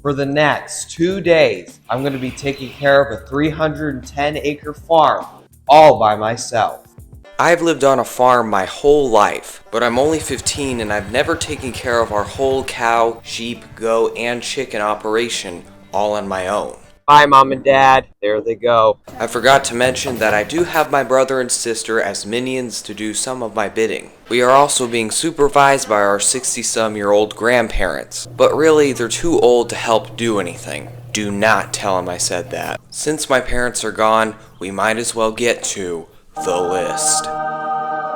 For the next 2 days, I'm going to be taking care of a 310-acre farm all by myself. I've lived on a farm my whole life, but I'm only 15 and I've never taken care of our whole cow, sheep, goat, and chicken operation all on my own. Bye, Mom and Dad. There they go. I forgot to mention that I do have my brother and sister as minions to do some of my bidding. We are also being supervised by our 60-some-year-old grandparents, but really they're too old to help do anything. Do not tell them I said that. Since my parents are gone, we might as well get to the list.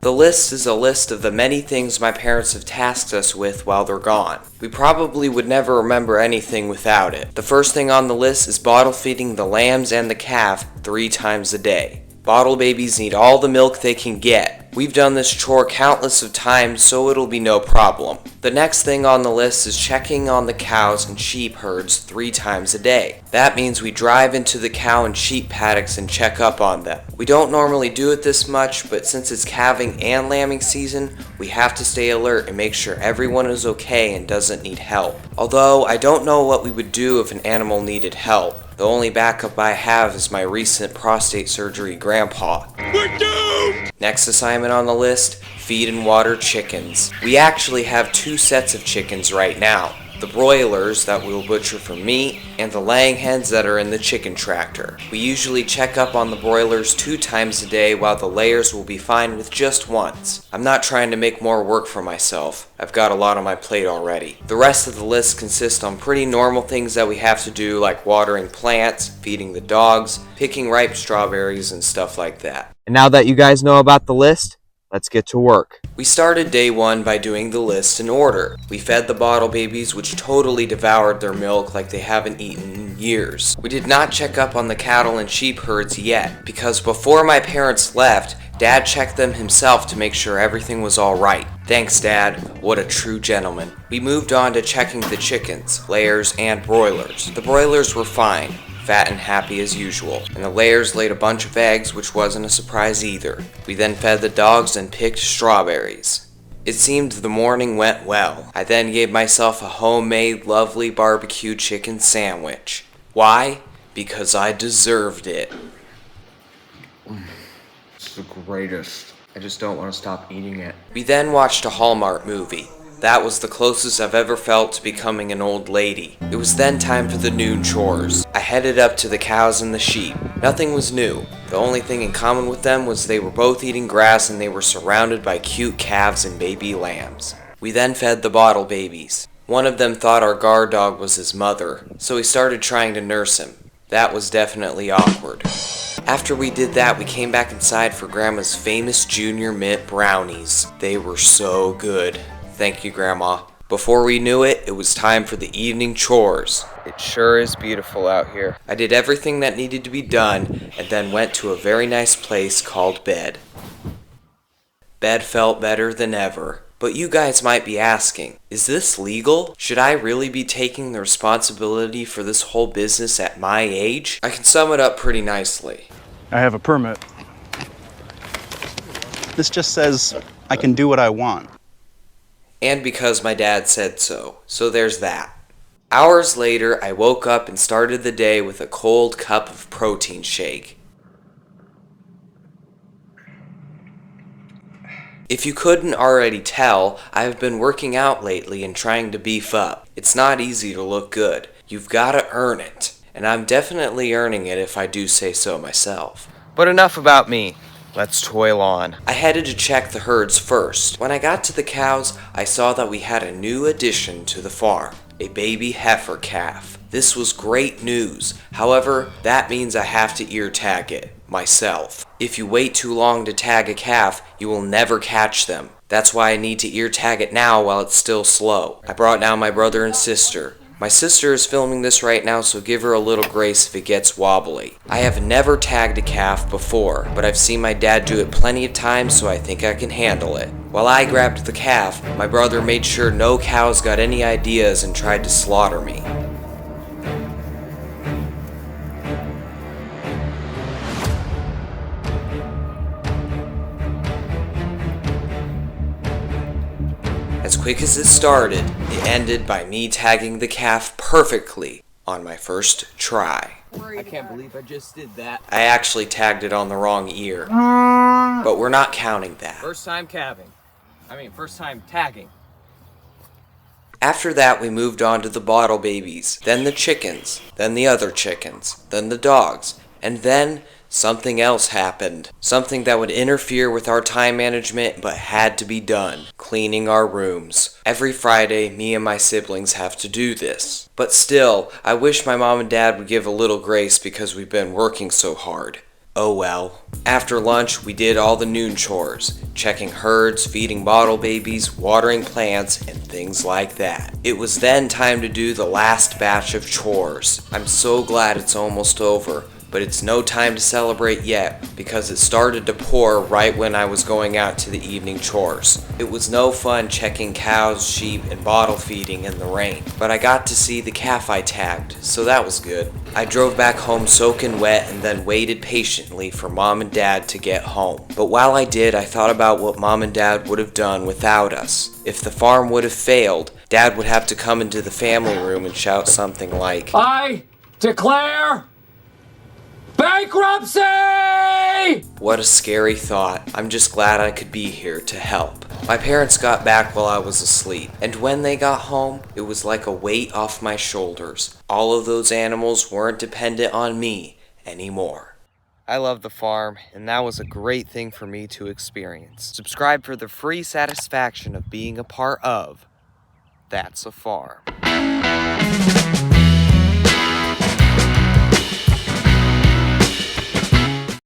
The list is a list of the many things my parents have tasked us with while they're gone. We probably would never remember anything without it. The first thing on the list is bottle feeding the lambs and the calf 3 times a day. Bottle babies need all the milk they can get. We've done this chore countless of times, so it'll be no problem. The next thing on the list is checking on the cows and sheep herds 3 times a day. That means we drive into the cow and sheep paddocks and check up on them. We don't normally do it this much, but since it's calving and lambing season, we have to stay alert and make sure everyone is okay and doesn't need help. Although, I don't know what we would do if an animal needed help. The only backup I have is my recent prostate surgery grandpa. We're doomed! Next assignment on the list, feed and water chickens. We actually have 2 sets of chickens right now. The broilers that we'll butcher for meat, and the laying hens that are in the chicken tractor. We usually check up on the broilers 2 times a day, while the layers will be fine with just once. I'm not trying to make more work for myself. I've got a lot on my plate already. The rest of the list consists on pretty normal things that we have to do, like watering plants, feeding the dogs, picking ripe strawberries, and stuff like that. And now that you guys know about the list, let's get to work. We started day 1 by doing the list in order. We fed the bottle babies, which totally devoured their milk like they haven't eaten in years. We did not check up on the cattle and sheep herds yet, because before my parents left, Dad checked them himself to make sure everything was alright. Thanks, Dad. What a true gentleman. We moved on to checking the chickens, layers, and broilers. The broilers were fine, fat and happy as usual, and the layers laid a bunch of eggs, which wasn't a surprise either. We then fed the dogs and picked strawberries. It seemed the morning went well. I then gave myself a homemade, lovely barbecue chicken sandwich. Why? Because I deserved it. It's the greatest. I just don't want to stop eating it. We then watched a Hallmark movie. That was the closest I've ever felt to becoming an old lady. It was then time for the noon chores. I headed up to the cows and the sheep. Nothing was new. The only thing in common with them was they were both eating grass and they were surrounded by cute calves and baby lambs. We then fed the bottle babies. One of them thought our guard dog was his mother, so he started trying to nurse him. That was definitely awkward. After we did that, we came back inside for Grandma's famous Junior Mint brownies. They were so good. Thank you, Grandma. Before we knew it, it was time for the evening chores. It sure is beautiful out here. I did everything that needed to be done, and then went to a very nice place called bed. Bed felt better than ever. But you guys might be asking, is this legal? Should I really be taking the responsibility for this whole business at my age? I can sum it up pretty nicely. I have a permit. This just says I can do what I want. And because my dad said so. So there's that. Hours later, I woke up and started the day with a cold cup of protein shake. If you couldn't already tell, I've been working out lately and trying to beef up. It's not easy to look good. You've gotta earn it. And I'm definitely earning it if I do say so myself. But enough about me. Let's toil on. I headed to check the herds first. When I got to the cows, I saw that we had a new addition to the farm. A baby heifer calf. This was great news. However, that means I have to ear tag it. Myself. If you wait too long to tag a calf, you will never catch them. That's why I need to ear tag it now while it's still slow. I brought down my brother and sister. My sister is filming this right now, so give her a little grace if it gets wobbly. I have never tagged a calf before, but I've seen my dad do it plenty of times, so I think I can handle it. While I grabbed the calf, my brother made sure no cows got any ideas and tried to slaughter me. As quick as it started, it ended by me tagging the calf perfectly on my first try. I can't believe I just did that. I actually tagged it on the wrong ear, but we're not counting that. First time first time tagging. After that, we moved on to the bottle babies, then the chickens, then the other chickens, then the dogs, and then something else happened. Something that would interfere with our time management but had to be done. Cleaning our rooms. Every Friday, me and my siblings have to do this. But still, I wish my mom and dad would give a little grace because we've been working so hard. Oh well. After lunch, we did all the noon chores, checking herds, feeding bottle babies, watering plants, and things like that. It was then time to do the last batch of chores. I'm so glad it's almost over, but it's no time to celebrate yet because it started to pour right when I was going out to the evening chores. It was no fun checking cows, sheep, and bottle feeding in the rain, but I got to see the calf I tagged, so that was good. I drove back home soaking wet and then waited patiently for Mom and Dad to get home. But while I did, I thought about what Mom and Dad would have done without us. If the farm would have failed, Dad would have to come into the family room and shout something like, I declare bankruptcy! What a scary thought. I'm just glad I could be here to help. My parents got back while I was asleep, and when they got home, it was like a weight off my shoulders. All of those animals weren't dependent on me anymore. I love the farm, and that was a great thing for me to experience. Subscribe for the free satisfaction of being a part of That's a Farm.